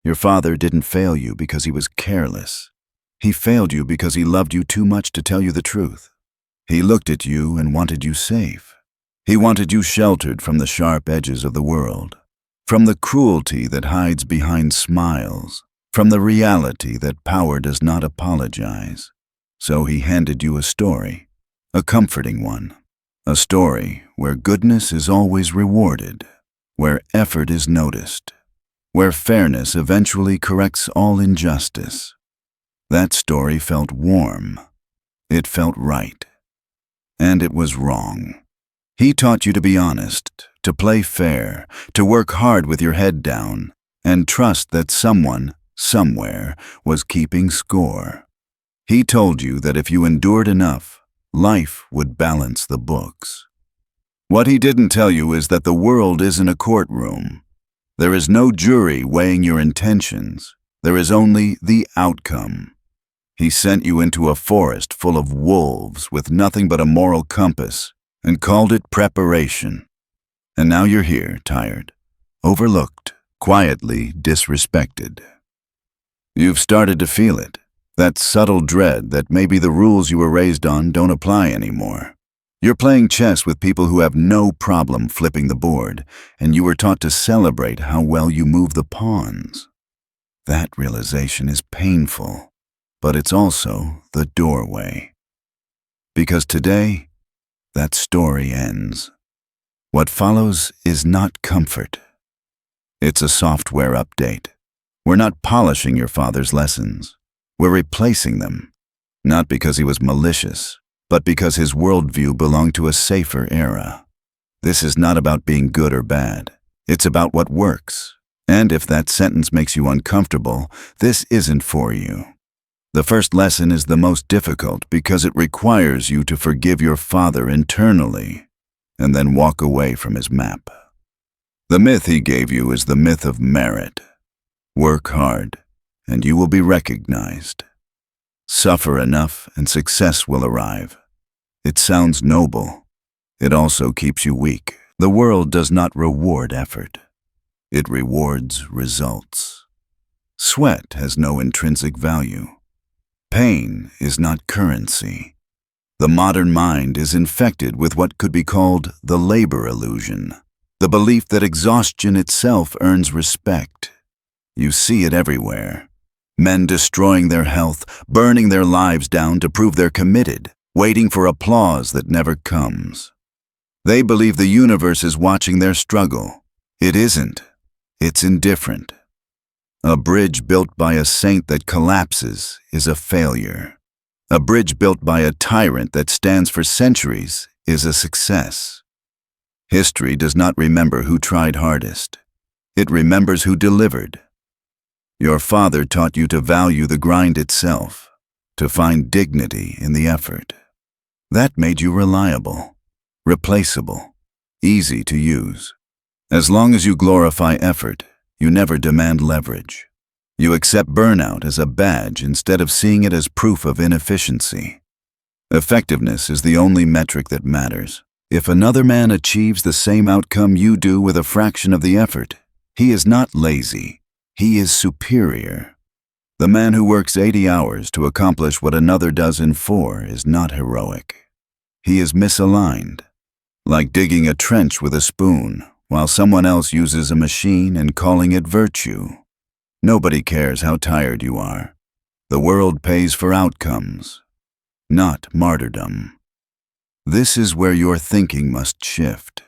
Your father didn't fail you because he was careless. He failed you because he loved you too much to tell you the truth. He looked at you and wanted you safe. He wanted you sheltered from the sharp edges of the world, from the cruelty that hides behind smiles, from the reality that power does not apologize. So he handed you a story, a comforting one, a story where goodness is always rewarded, where effort is noticed, where fairness eventually corrects all injustice. That story felt warm. It felt right. And it was wrong. He taught you to be honest, to play fair, to work hard with your head down, and trust that someone, somewhere, was keeping score. He told you that if you endured enough, life would balance the books. What he didn't tell you is that the world isn't a courtroom. There is no jury weighing your intentions. There is only the outcome. He sent you into a forest full of wolves with nothing but a moral compass and called it preparation. And now you're here, tired, overlooked, quietly disrespected. You've started to feel it, that subtle dread that maybe the rules you were raised on don't apply anymore. You're playing chess with people who have no problem flipping the board, and you were taught to celebrate how well you move the pawns. That realization is painful, but it's also the doorway. Because today, that story ends. What follows is not comfort. It's a software update. We're not polishing your father's lessons. We're replacing them, not because he was malicious, but because his worldview belonged to a safer era. This is not about being good or bad. It's about what works. And if that sentence makes you uncomfortable, this isn't for you. The first lesson is the most difficult because it requires you to forgive your father internally and then walk away from his map. The myth he gave you is the myth of merit. Work hard, and you will be recognized. Suffer enough, and success will arrive. It sounds noble. It also keeps you weak. The world does not reward effort. It rewards results. Sweat has no intrinsic value. Pain is not currency. The modern mind is infected with what could be called the labor illusion, the belief that exhaustion itself earns respect. You see it everywhere. Men destroying their health, burning their lives down to prove they're committed, waiting for applause that never comes. They believe the universe is watching their struggle. It isn't. It's indifferent. A bridge built by a saint that collapses is a failure. A bridge built by a tyrant that stands for centuries is a success. History does not remember who tried hardest. It remembers who delivered. Your father taught you to value the grind itself, to find dignity in the effort. That made you reliable, replaceable, easy to use. As long as you glorify effort, you never demand leverage. You accept burnout as a badge instead of seeing it as proof of inefficiency. Effectiveness is the only metric that matters. If another man achieves the same outcome you do with a fraction of the effort, he is not lazy. He is superior. The man who works 80 hours to accomplish what another does in 4 is not heroic. He is misaligned, like digging a trench with a spoon, while someone else uses a machine and calling it virtue. Nobody cares how tired you are. The world pays for outcomes, not martyrdom. This is where your thinking must shift.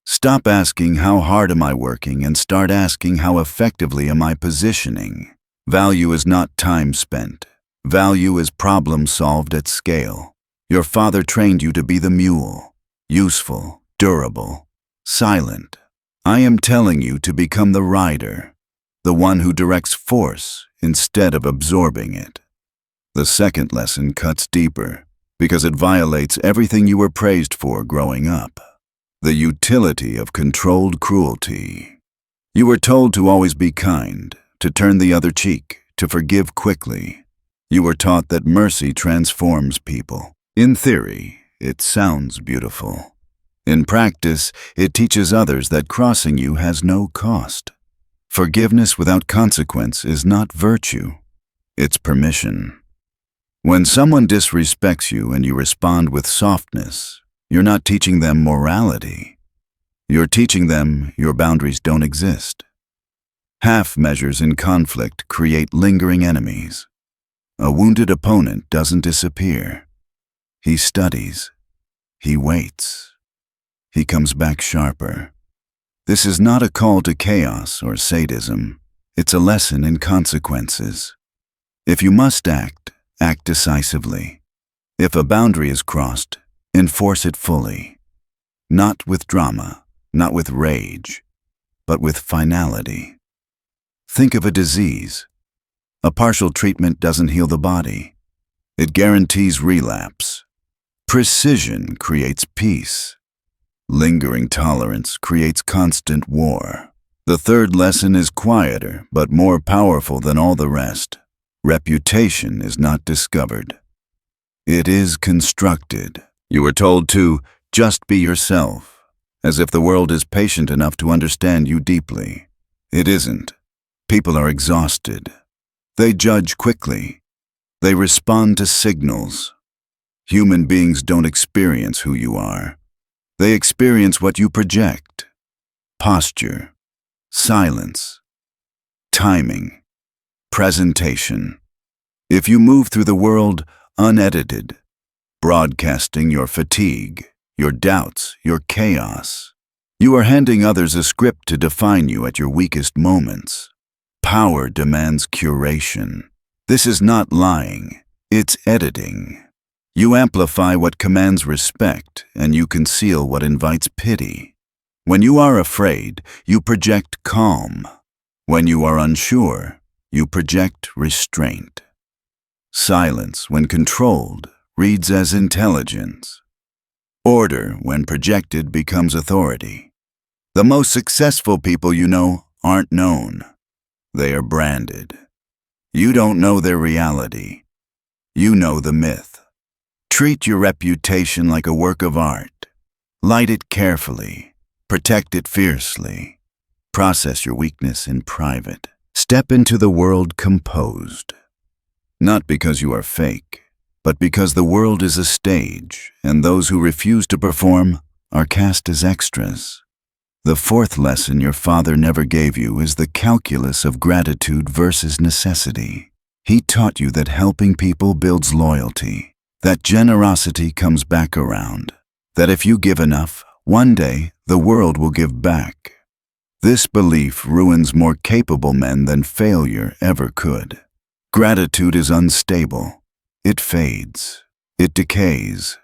Stop asking how hard am I working and start asking how effectively am I positioning. Value is not time spent. Value is problem solved at scale. Your father trained you to be the mule, useful, durable, silent. I am telling you to become the rider, the one who directs force instead of absorbing it. The second lesson cuts deeper because it violates everything you were praised for growing up. The utility of controlled cruelty. You were told to always be kind, to turn the other cheek, to forgive quickly. You were taught that mercy transforms people. In theory, it sounds beautiful. In practice, it teaches others that crossing you has no cost. Forgiveness without consequence is not virtue, it's permission. When someone disrespects you and you respond with softness, you're not teaching them morality. You're teaching them your boundaries don't exist. Half measures in conflict create lingering enemies. A wounded opponent doesn't disappear. He studies. He waits. He comes back sharper. This is not a call to chaos or sadism. It's a lesson in consequences. If you must act, act decisively. If a boundary is crossed, enforce it fully. Not with drama, not with rage, but with finality. Think of a disease. A partial treatment doesn't heal the body. It guarantees relapse. Precision creates peace. Lingering tolerance creates constant war. The third lesson is quieter, but more powerful than all the rest. Reputation is not discovered. It is constructed. You are told to just be yourself, as if the world is patient enough to understand you deeply. It isn't. People are exhausted. They judge quickly. They respond to signals. Human beings don't experience who you are. They experience what you project. Posture, silence, timing, presentation. If you move through the world unedited, broadcasting your fatigue, your doubts, your chaos, you are handing others a script to define you at your weakest moments. Power demands curation. This is not lying, it's editing. You amplify what commands respect, and you conceal what invites pity. When you are afraid, you project calm. When you are unsure, you project restraint. Silence, when controlled, reads as intelligence. Order, when projected, becomes authority. The most successful people you know aren't known. They are branded. You don't know their reality. You know the myth. Treat your reputation like a work of art. Light it carefully. Protect it fiercely. Process your weakness in private. Step into the world composed. Not because you are fake, but because the world is a stage, and those who refuse to perform are cast as extras. The fourth lesson your father never gave you is the calculus of gratitude versus necessity. He taught you that helping people builds loyalty. That generosity comes back around, that if you give enough, one day the world will give back. This belief ruins more capable men than failure ever could. Gratitude is unstable. It fades. It decays.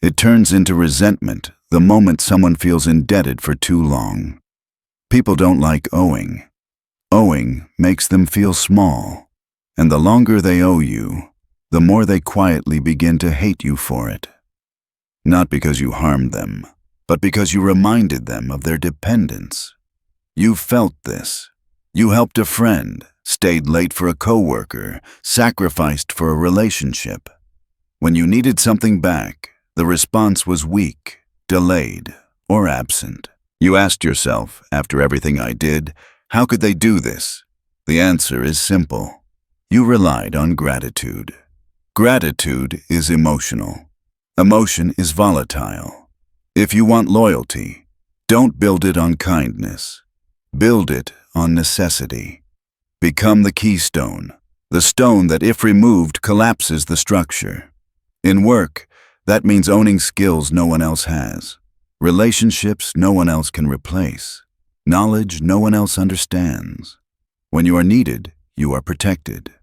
It turns into resentment the moment someone feels indebted for too long. People don't like owing. Owing makes them feel small, and the longer they owe you, the more they quietly begin to hate you for it. Not because you harmed them, but because you reminded them of their dependence. You felt this. You helped a friend, stayed late for a coworker, sacrificed for a relationship. When you needed something back, the response was weak, delayed, or absent. You asked yourself, after everything I did, how could they do this? The answer is simple. You relied on gratitude. Gratitude is emotional. Emotion is volatile. If you want loyalty, don't build it on kindness. Build it on necessity. Become the keystone, the stone that if removed collapses the structure. In work, that means owning skills no one else has, relationships no one else can replace, knowledge no one else understands. When you are needed, you are protected.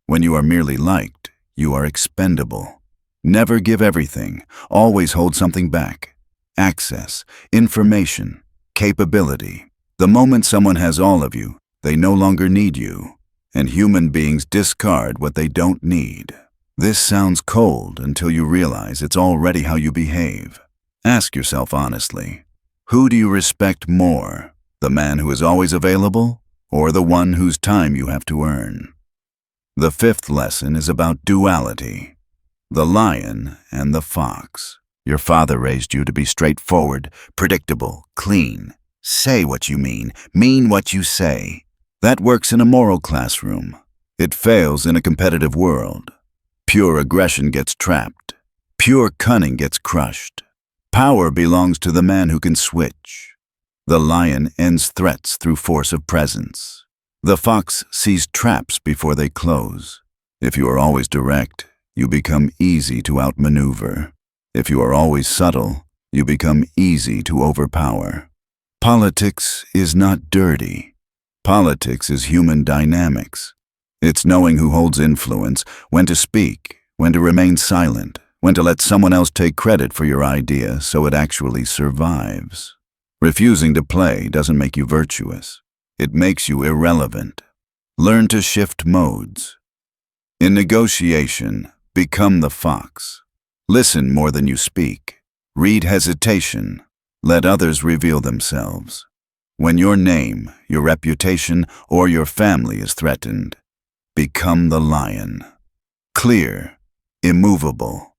When you are merely liked, you are expendable. Never give everything, always hold something back. Access, information, capability. The moment someone has all of you, they no longer need you, and human beings discard what they don't need. This sounds cold until you realize it's already how you behave. Ask yourself honestly, who do you respect more, the man who is always available, or the one whose time you have to earn? The fifth lesson is about duality, the lion and the fox. Your father raised you to be straightforward, predictable, clean. Say what you mean what you say. That works in a moral classroom. It fails in a competitive world. Pure aggression gets trapped. Pure cunning gets crushed. Power belongs to the man who can switch. The lion ends threats through force of presence. The fox sees traps before they close. If you are always direct, you become easy to outmaneuver. If you are always subtle, you become easy to overpower. Politics is not dirty. Politics is human dynamics. It's knowing who holds influence, when to speak, when to remain silent, when to let someone else take credit for your idea so it actually survives. Refusing to play doesn't make you virtuous. It makes you irrelevant. Learn to shift modes. In negotiation, become the fox. Listen more than you speak. Read hesitation. Let others reveal themselves. When your name, your reputation, or your family is threatened, become the lion. Clear, immovable,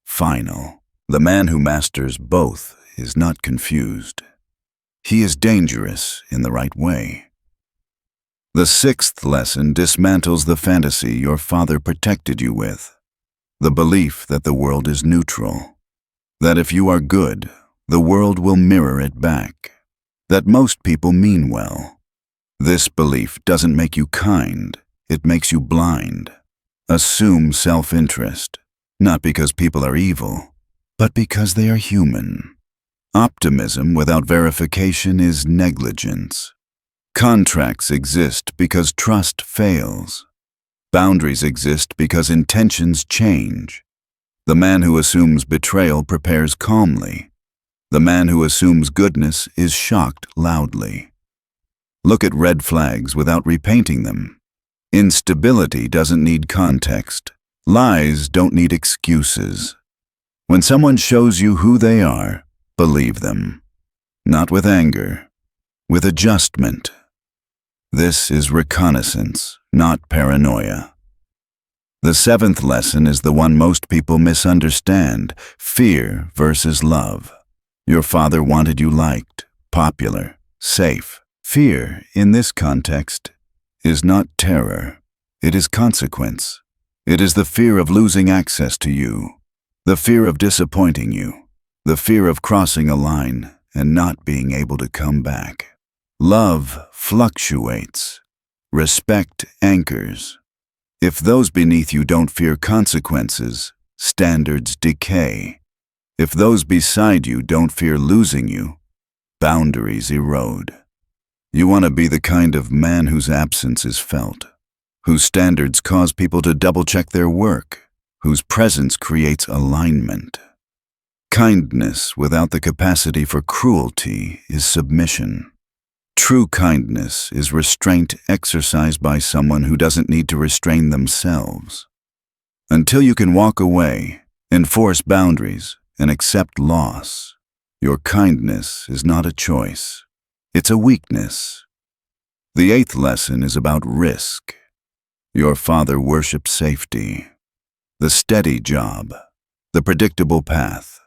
final. The man who masters both is not confused. He is dangerous in the right way. The sixth lesson dismantles the fantasy your father protected you with. The belief that the world is neutral. That if you are good, the world will mirror it back. That most people mean well. This belief doesn't make you kind, it makes you blind. Assume self-interest, not because people are evil, but because they are human. Optimism without verification is negligence. Contracts exist because trust fails. Boundaries exist because intentions change. The man who assumes betrayal prepares calmly. The man who assumes goodness is shocked loudly. Look at red flags without repainting them. Instability doesn't need context. Lies don't need excuses. When someone shows you who they are, believe them. Not with anger, with adjustment. This is reconnaissance, not paranoia. The seventh lesson is the one most people misunderstand: fear versus love. Your father wanted you liked, popular, safe. Fear, in this context, is not terror. It is consequence. It is the fear of losing access to you, the fear of disappointing you, the fear of crossing a line and not being able to come back. Love fluctuates. Respect anchors. If those beneath you don't fear consequences, standards decay. If those beside you don't fear losing you, boundaries erode. You want to be the kind of man whose absence is felt, whose standards cause people to double-check their work, whose presence creates alignment. Kindness without the capacity for cruelty is submission. True kindness is restraint exercised by someone who doesn't need to restrain themselves. Until you can walk away, enforce boundaries, and accept loss, your kindness is not a choice. It's a weakness. The eighth lesson is about risk. Your father worshipped safety. The steady job. The predictable path.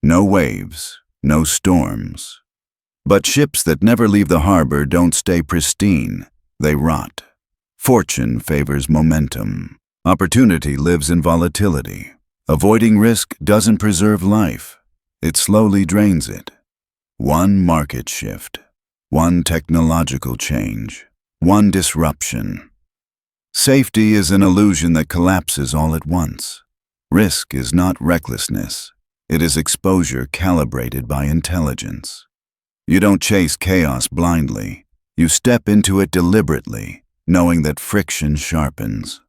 No waves, no storms. But ships that never leave the harbor don't stay pristine. They rot. Fortune favors momentum. Opportunity lives in volatility. Avoiding risk doesn't preserve life. It slowly drains it. One market shift. One technological change. One disruption. Safety is an illusion that collapses all at once. Risk is not recklessness. It is exposure calibrated by intelligence. You don't chase chaos blindly. You step into it deliberately, knowing that friction sharpens.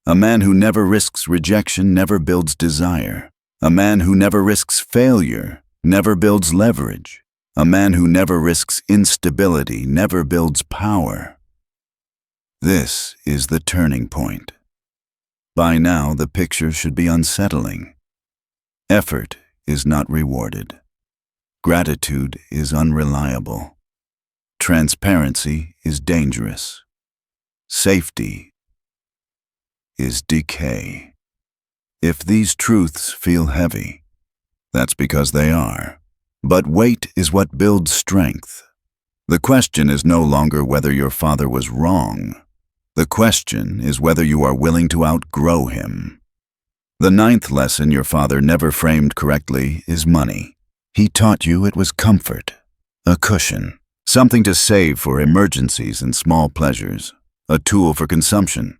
A man who never risks rejection never builds desire. A man who never risks failure never builds leverage. A man who never risks instability never builds power. This is the turning point. By now, the picture should be unsettling. Effort is not rewarded. Gratitude is unreliable. Transparency is dangerous. Safety is decay. If these truths feel heavy, that's because they are. But weight is what builds strength. The question is no longer whether your father was wrong. The question is whether you are willing to outgrow him. The ninth lesson your father never framed correctly is money. He taught you it was comfort, a cushion, something to save for emergencies and small pleasures, a tool for consumption.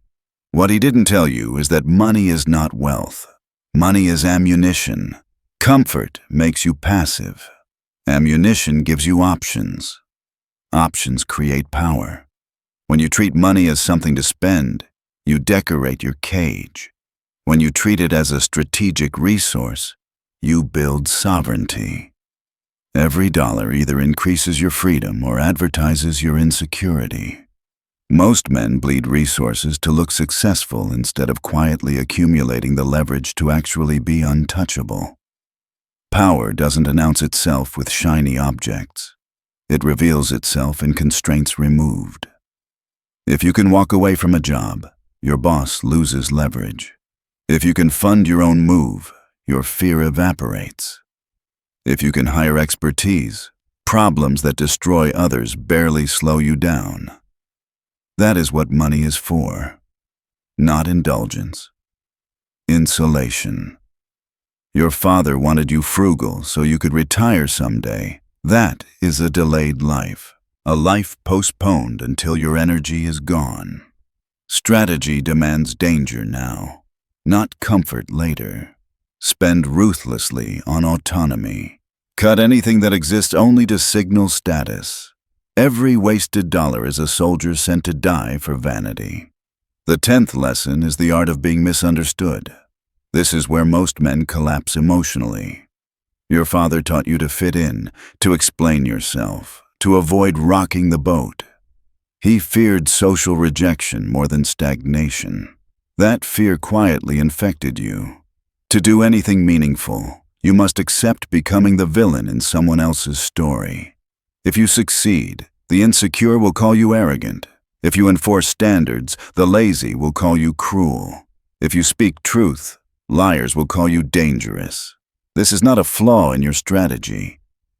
What he didn't tell you is that money is not wealth. Money is ammunition. Comfort makes you passive. Ammunition gives you options. Options create power. When you treat money as something to spend, you decorate your cage. When you treat it as a strategic resource, you build sovereignty. Every dollar either increases your freedom or advertises your insecurity. Most men bleed resources to look successful instead of quietly accumulating the leverage to actually be untouchable. Power doesn't announce itself with shiny objects. It reveals itself in constraints removed. If you can walk away from a job, your boss loses leverage. If you can fund your own move, your fear evaporates. If you can hire expertise, problems that destroy others barely slow you down. That is what money is for. Not indulgence. Insulation. Your father wanted you frugal so you could retire someday. That is a delayed life. A life postponed until your energy is gone. Strategy demands danger now, not comfort later. Spend ruthlessly on autonomy. Cut anything that exists only to signal status. Every wasted dollar is a soldier sent to die for vanity. The 10th lesson is the art of being misunderstood. This is where most men collapse emotionally. Your father taught you to fit in, to explain yourself, to avoid rocking the boat. He feared social rejection more than stagnation. That fear quietly infected you. To do anything meaningful, you must accept becoming the villain in someone else's story. If you succeed, the insecure will call you arrogant. If you enforce standards, the lazy will call you cruel. If you speak truth, liars will call you dangerous. This is not a flaw in your strategy.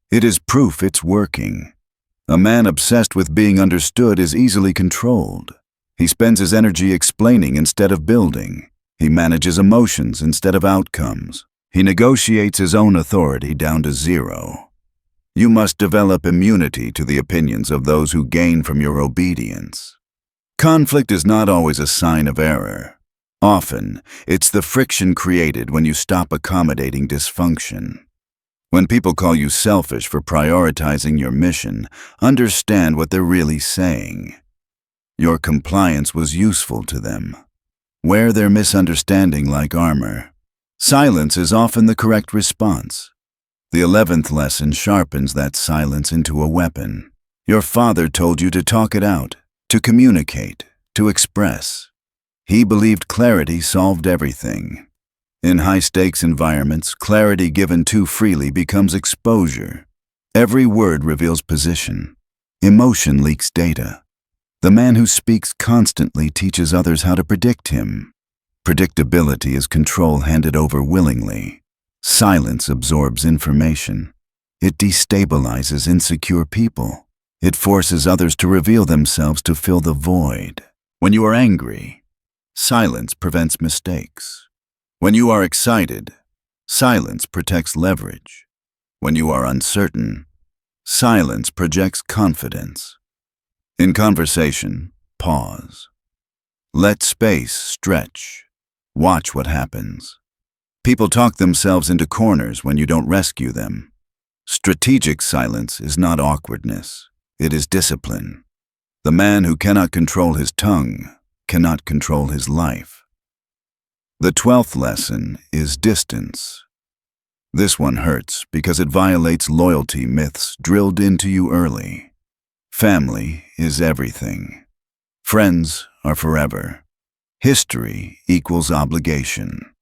It is proof it's working. A man obsessed with being understood is easily controlled. He spends his energy explaining instead of building. He manages emotions instead of outcomes. He negotiates his own authority down to zero. You must develop immunity to the opinions of those who gain from your obedience. Conflict is not always a sign of error. Often, it's the friction created when you stop accommodating dysfunction. When people call you selfish for prioritizing your mission, understand what they're really saying. Your compliance was useful to them. Wear their misunderstanding like armor. Silence is often the correct response. The 11th lesson sharpens that silence into a weapon. Your father told you to talk it out, to communicate, to express. He believed clarity solved everything. In high-stakes environments, clarity given too freely becomes exposure. Every word reveals position. Emotion leaks data. The man who speaks constantly teaches others how to predict him. Predictability is control handed over willingly. Silence absorbs information. It destabilizes insecure people. It forces others to reveal themselves to fill the void. When you are angry, silence prevents mistakes. When you are excited, silence protects leverage. When you are uncertain, silence projects confidence. In conversation, pause. Let space stretch. Watch what happens. People talk themselves into corners when you don't rescue them. Strategic silence is not awkwardness. It is discipline. The man who cannot control his tongue cannot control his life. The 12th lesson is distance. This one hurts because it violates loyalty myths drilled into you early. Family is everything. Friends are forever. History equals obligation.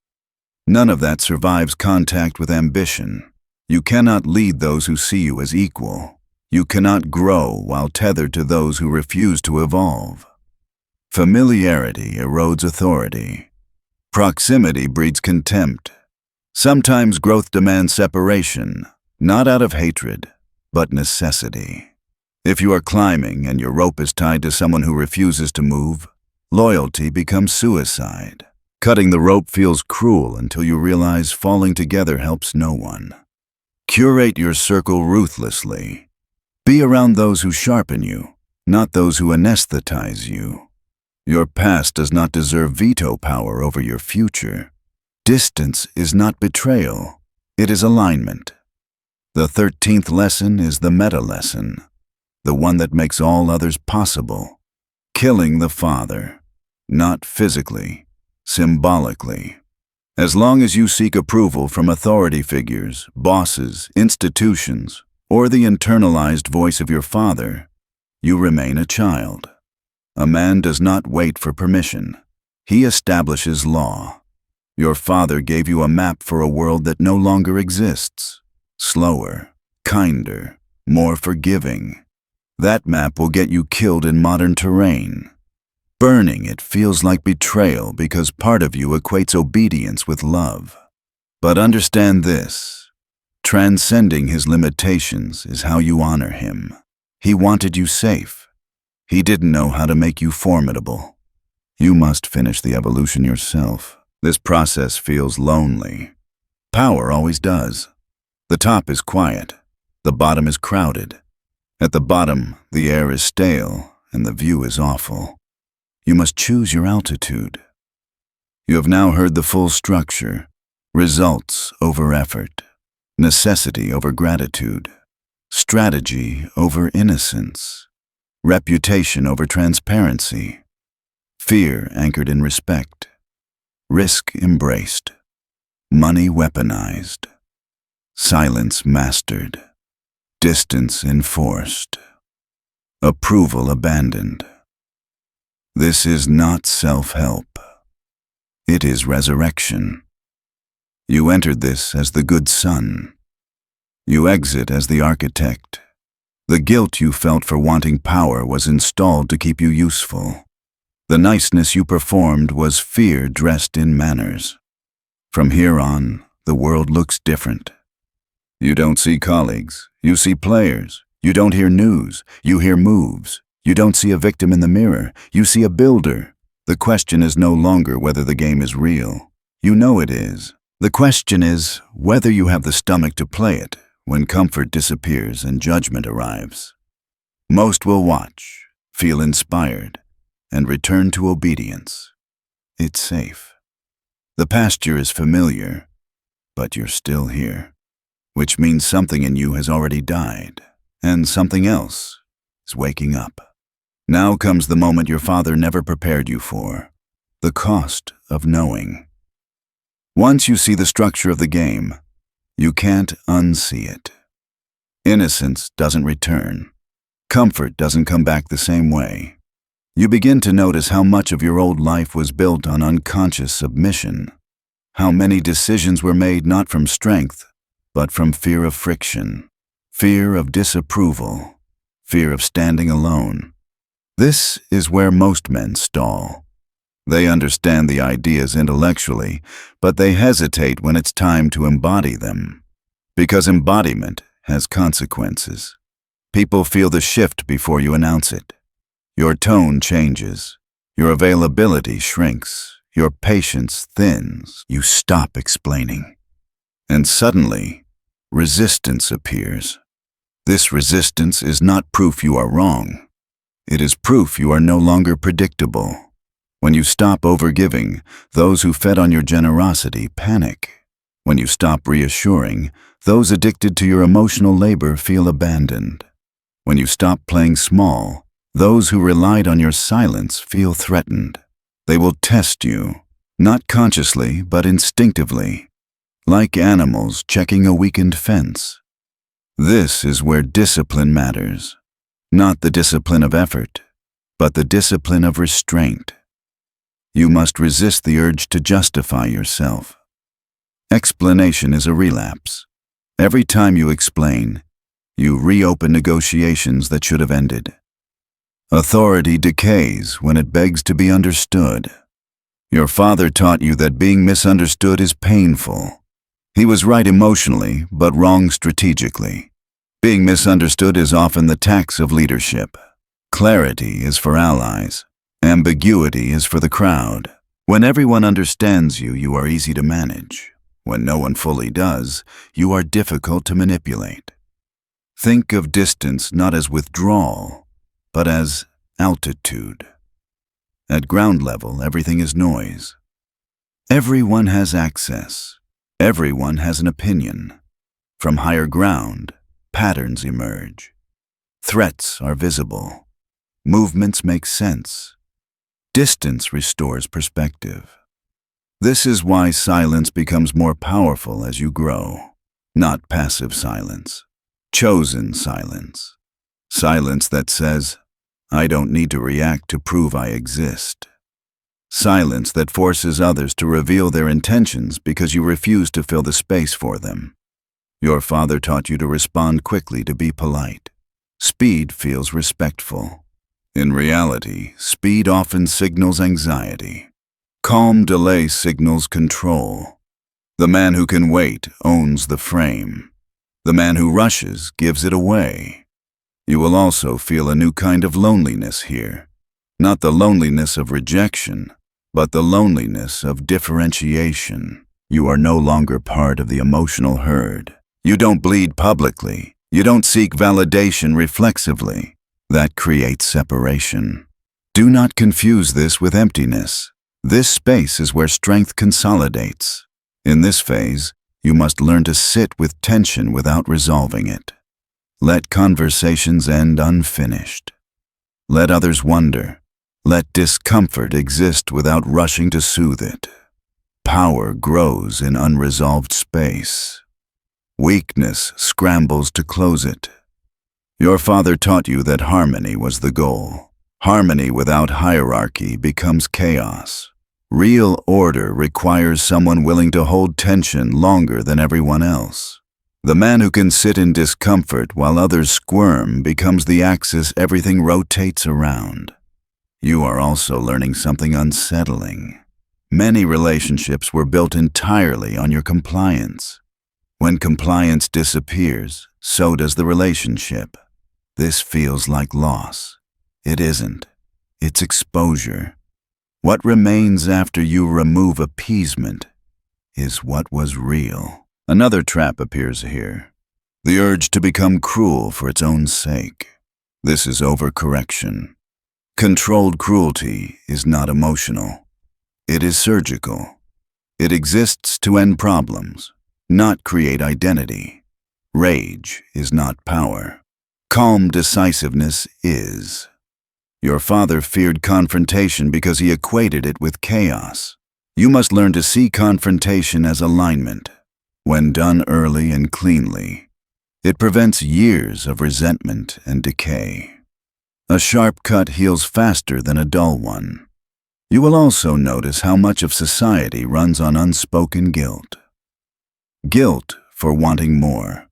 None of that survives contact with ambition. You cannot lead those who see you as equal. You cannot grow while tethered to those who refuse to evolve. Familiarity erodes authority. Proximity breeds contempt. Sometimes growth demands separation, not out of hatred, but necessity. If you are climbing and your rope is tied to someone who refuses to move, loyalty becomes suicide. Cutting the rope feels cruel until you realize falling together helps no one. Curate your circle ruthlessly. Be around those who sharpen you, not those who anesthetize you. Your past does not deserve veto power over your future. Distance is not betrayal, it is alignment. The 13th lesson is the meta lesson, the one that makes all others possible. Killing the father, not physically, symbolically. As long as you seek approval from authority figures, bosses, institutions, or the internalized voice of your father, you remain a child. A man does not wait for permission. He establishes law. Your father gave you a map for a world that no longer exists. Slower, kinder, more forgiving. That map will get you killed in modern terrain. Burning it feels like betrayal because part of you equates obedience with love. But understand this. Transcending his limitations is how you honor him. He wanted you safe. He didn't know how to make you formidable. You must finish the evolution yourself. This process feels lonely. Power always does. The top is quiet. The bottom is crowded. At the bottom, the air is stale and the view is awful. You must choose your altitude. You have now heard the full structure. Results over effort. Necessity over gratitude. Strategy over innocence. Reputation over transparency. Fear anchored in respect. Risk embraced. Money weaponized. Silence mastered. Distance enforced. Approval abandoned. This is not self-help. It is resurrection. You entered this as the good son. You exit as the architect. The guilt you felt for wanting power was installed to keep you useful. The niceness you performed was fear dressed in manners. From here on, the world looks different. You don't see colleagues, you see players. You don't hear news, you hear moves. You don't see a victim in the mirror, you see a builder. The question is no longer whether the game is real. You know it is. The question is whether you have the stomach to play it when comfort disappears and judgment arrives. Most will watch, feel inspired, and return to obedience. It's safe. The pasture is familiar, but you're still here, which means something in you has already died, and something else is waking up. Now comes the moment your father never prepared you for, the cost of knowing. Once you see the structure of the game, you can't unsee it. Innocence doesn't return. Comfort doesn't come back the same way. You begin to notice how much of your old life was built on unconscious submission, how many decisions were made not from strength, but from fear of friction, fear of disapproval, fear of standing alone. This is where most men stall. They understand the ideas intellectually, but they hesitate when it's time to embody them, because embodiment has consequences. People feel the shift before you announce it. Your tone changes. Your availability shrinks. Your patience thins. You stop explaining. And suddenly, resistance appears. This resistance is not proof you are wrong. It is proof you are no longer predictable. When you stop overgiving, those who fed on your generosity panic. When you stop reassuring, those addicted to your emotional labor feel abandoned. When you stop playing small, those who relied on your silence feel threatened. They will test you, not consciously but instinctively, like animals checking a weakened fence. This is where discipline matters, not the discipline of effort, but the discipline of restraint. You must resist the urge to justify yourself. Explanation is a relapse. Every time you explain, you reopen negotiations that should have ended. Authority decays when it begs to be understood. Your father taught you that being misunderstood is painful. He was right emotionally, but wrong strategically. Being misunderstood is often the tax of leadership. Clarity is for allies. Ambiguity is for the crowd. When everyone understands you, you are easy to manage. When no one fully does, you are difficult to manipulate. Think of distance not as withdrawal, but as altitude. At ground level, everything is noise. Everyone has access. Everyone has an opinion. From higher ground, patterns emerge. Threats are visible. Movements make sense. Distance restores perspective. This is why silence becomes more powerful as you grow. Not passive silence. Chosen silence. Silence that says, I don't need to react to prove I exist. Silence that forces others to reveal their intentions because you refuse to fill the space for them. Your father taught you to respond quickly, to be polite. Speed feels respectful. In reality, speed often signals anxiety. Calm delay signals control. The man who can wait owns the frame. The man who rushes gives it away. You will also feel a new kind of loneliness here. Not the loneliness of rejection, but the loneliness of differentiation. You are no longer part of the emotional herd. You don't bleed publicly. You don't seek validation reflexively. That creates separation. Do not confuse this with emptiness. This space is where strength consolidates. In this phase, you must learn to sit with tension without resolving it. Let conversations end unfinished. Let others wonder. Let discomfort exist without rushing to soothe it. Power grows in unresolved space. Weakness scrambles to close it. Your father taught you that harmony was the goal. Harmony without hierarchy becomes chaos. Real order requires someone willing to hold tension longer than everyone else. The man who can sit in discomfort while others squirm becomes the axis everything rotates around. You are also learning something unsettling. Many relationships were built entirely on your compliance. When compliance disappears, so does the relationship. This feels like loss. It isn't. It's exposure. What remains after you remove appeasement is what was real. Another trap appears here. The urge to become cruel for its own sake. This is overcorrection. Controlled cruelty is not emotional. It is surgical. It exists to end problems, not create identity. Rage is not power. Calm decisiveness is. Your father feared confrontation because he equated it with chaos. You must learn to see confrontation as alignment. When done early and cleanly, it prevents years of resentment and decay. A sharp cut heals faster than a dull one. You will also notice how much of society runs on unspoken guilt. Guilt for wanting more.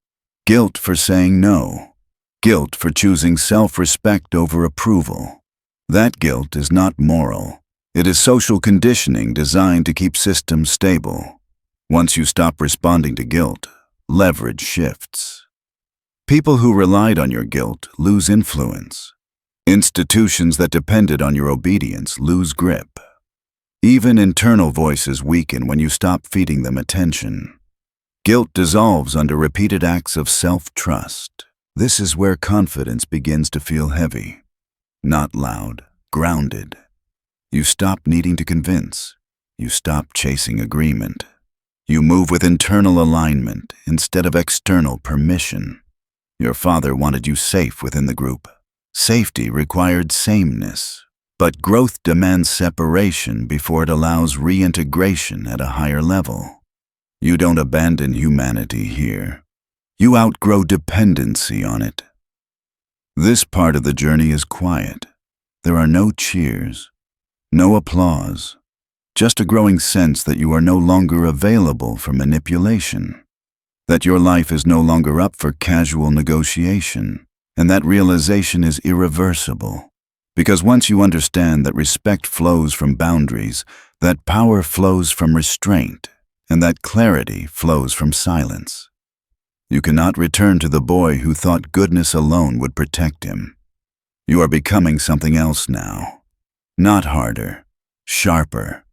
Guilt for saying no. Guilt for choosing self-respect over approval. That guilt is not moral. It is social conditioning designed to keep systems stable. Once you stop responding to guilt, leverage shifts. People who relied on your guilt lose influence. Institutions that depended on your obedience lose grip. Even internal voices weaken when you stop feeding them attention. Guilt dissolves under repeated acts of self-trust. This is where confidence begins to feel heavy. Not loud, grounded. You stop needing to convince. You stop chasing agreement. You move with internal alignment instead of external permission. Your father wanted you safe within the group. Safety required sameness, but growth demands separation before it allows reintegration at a higher level. You don't abandon humanity here. You outgrow dependency on it. This part of the journey is quiet. There are no cheers, no applause, just a growing sense that you are no longer available for manipulation, that your life is no longer up for casual negotiation, and that realization is irreversible. Because once you understand that respect flows from boundaries, that power flows from restraint, and that clarity flows from silence, You cannot return to the boy who thought goodness alone would protect him. You are becoming something else now. Not harder, sharper.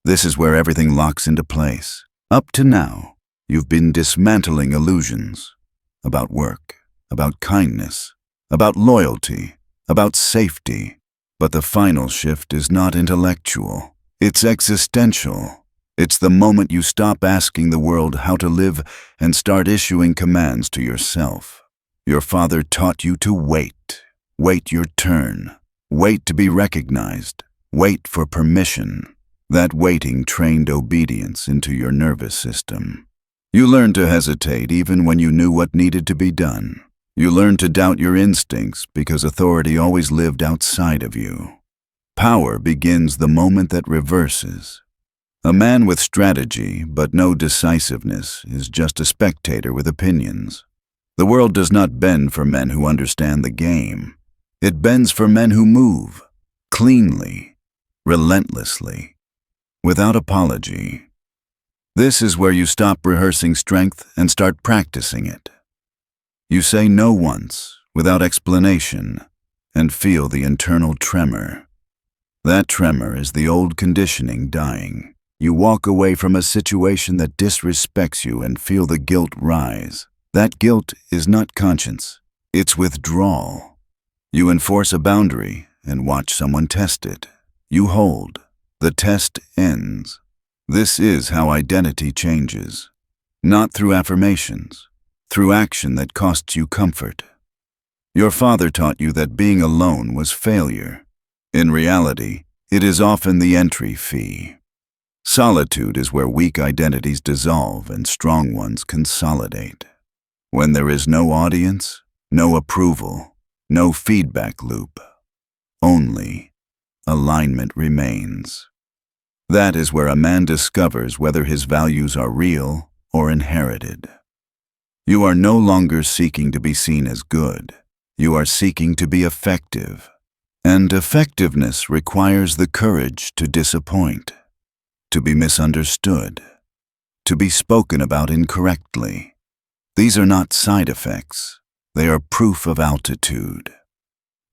This is where everything locks into place. Up to now, you've been dismantling illusions about work, about kindness, about loyalty, about safety. But the final shift is not intellectual. It's existential. It's the moment you stop asking the world how to live and start issuing commands to yourself. Your father taught you to wait. Wait your turn. Wait to be recognized. Wait for permission. That waiting trained obedience into your nervous system. You learned to hesitate even when you knew what needed to be done. You learned to doubt your instincts because authority always lived outside of you. Power begins the moment that reverses. A man with strategy but no decisiveness is just a spectator with opinions. The world does not bend for men who understand the game. It bends for men who move, cleanly, relentlessly, without apology. This is where you stop rehearsing strength and start practicing it. You say no once, without explanation, and feel the internal tremor. That tremor is the old conditioning dying. You walk away from a situation that disrespects you and feel the guilt rise. That guilt is not conscience, it's withdrawal. You enforce a boundary and watch someone test it. You hold. The test ends. This is how identity changes. Not through affirmations, through action that costs you comfort. Your father taught you that being alone was failure. In reality, it is often the entry fee. Solitude is where weak identities dissolve and strong ones consolidate. When there is no audience, no approval, no feedback loop, only alignment remains. That is where a man discovers whether his values are real or inherited. You are no longer seeking to be seen as good. You are seeking to be effective. And effectiveness requires the courage to disappoint, to be misunderstood, to be spoken about incorrectly. These are not side effects. They are proof of altitude.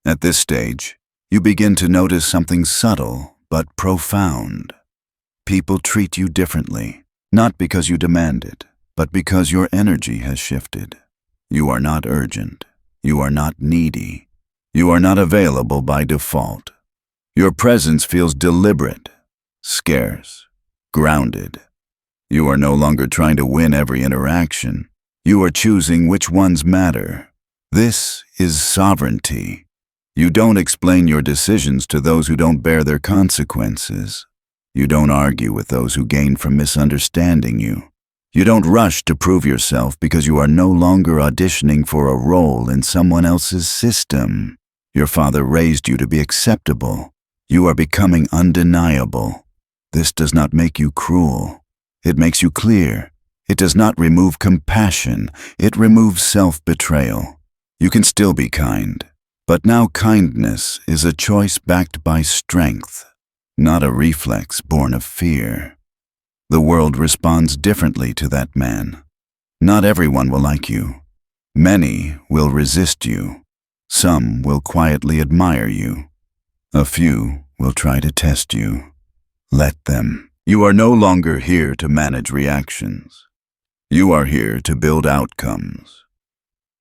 At this stage, you begin to notice something subtle but profound. People treat you differently, not because you demand it, but because your energy has shifted. You are not urgent. You are not needy. You are not available by default. Your presence feels deliberate, scarce, grounded. You are no longer trying to win every interaction. You are choosing which ones matter. This is sovereignty. You don't explain your decisions to those who don't bear their consequences. You don't argue with those who gain from misunderstanding you. You don't rush to prove yourself because you are no longer auditioning for a role in someone else's system. Your father raised you to be acceptable. You are becoming undeniable. This does not make you cruel. It makes you clear. It does not remove compassion. It removes self-betrayal. You can still be kind, but now kindness is a choice backed by strength, not a reflex born of fear. The world responds differently to that man. Not everyone will like you. Many will resist you. Some will quietly admire you. A few will try to test you. Let them. You are no longer here to manage reactions. You are here to build outcomes.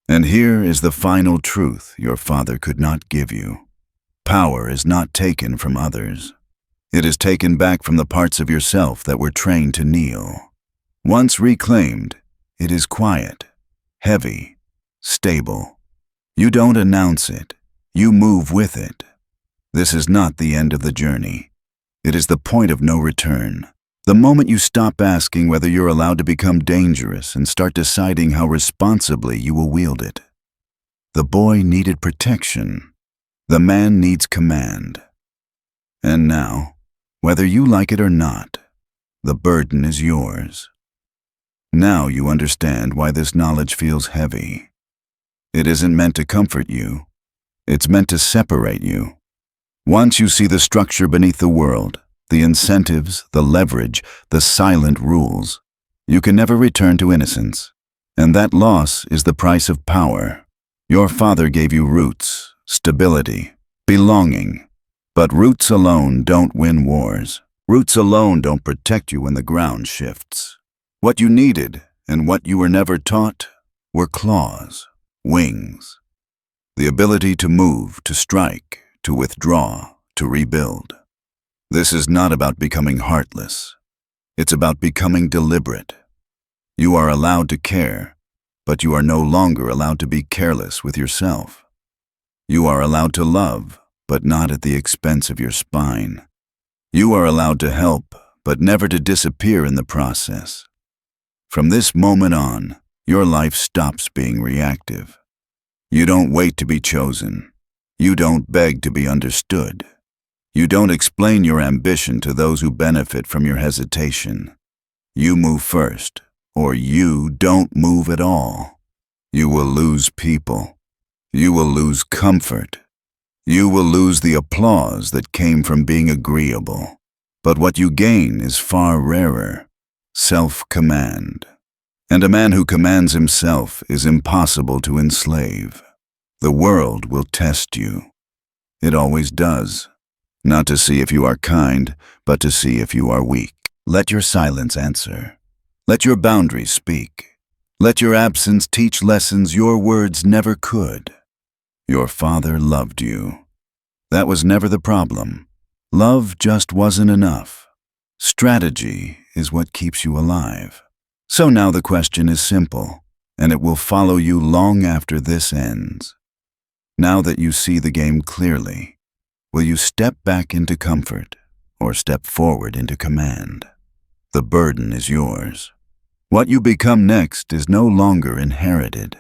And here is the final truth your father could not give you. Power is not taken from others. It is taken back from the parts of yourself that were trained to kneel. Once reclaimed, it is quiet, heavy, stable. You don't announce it. You move with it. This is not the end of the journey. It is the point of no return. The moment you stop asking whether you're allowed to become dangerous and start deciding how responsibly you will wield it. The boy needed protection. The man needs command. And now, whether you like it or not, the burden is yours. Now you understand why this knowledge feels heavy. It isn't meant to comfort you. It's meant to separate you. Once you see the structure beneath the world, the incentives, the leverage, the silent rules, you can never return to innocence. And that loss is the price of power. Your father gave you roots, stability, belonging. But roots alone don't win wars. Roots alone don't protect you when the ground shifts. What you needed, and what you were never taught, were claws, wings. The ability to move, to strike, to withdraw, to rebuild. This is not about becoming heartless. It's about becoming deliberate. You are allowed to care, but you are no longer allowed to be careless with yourself. You are allowed to love, but not at the expense of your spine. You are allowed to help, but never to disappear in the process. From this moment on, your life stops being reactive. You don't wait to be chosen. You don't beg to be understood. You don't explain your ambition to those who benefit from your hesitation. You move first, or you don't move at all. You will lose people. You will lose comfort. You will lose the applause that came from being agreeable. But what you gain is far rarer: self-command. And a man who commands himself is impossible to enslave. The world will test you. It always does. Not to see if you are kind, but to see if you are weak. Let your silence answer. Let your boundaries speak. Let your absence teach lessons your words never could. Your father loved you. That was never the problem. Love just wasn't enough. Strategy is what keeps you alive. So now the question is simple, and it will follow you long after this ends. Now that you see the game clearly, will you step back into comfort or step forward into command? The burden is yours. What you become next is no longer inherited.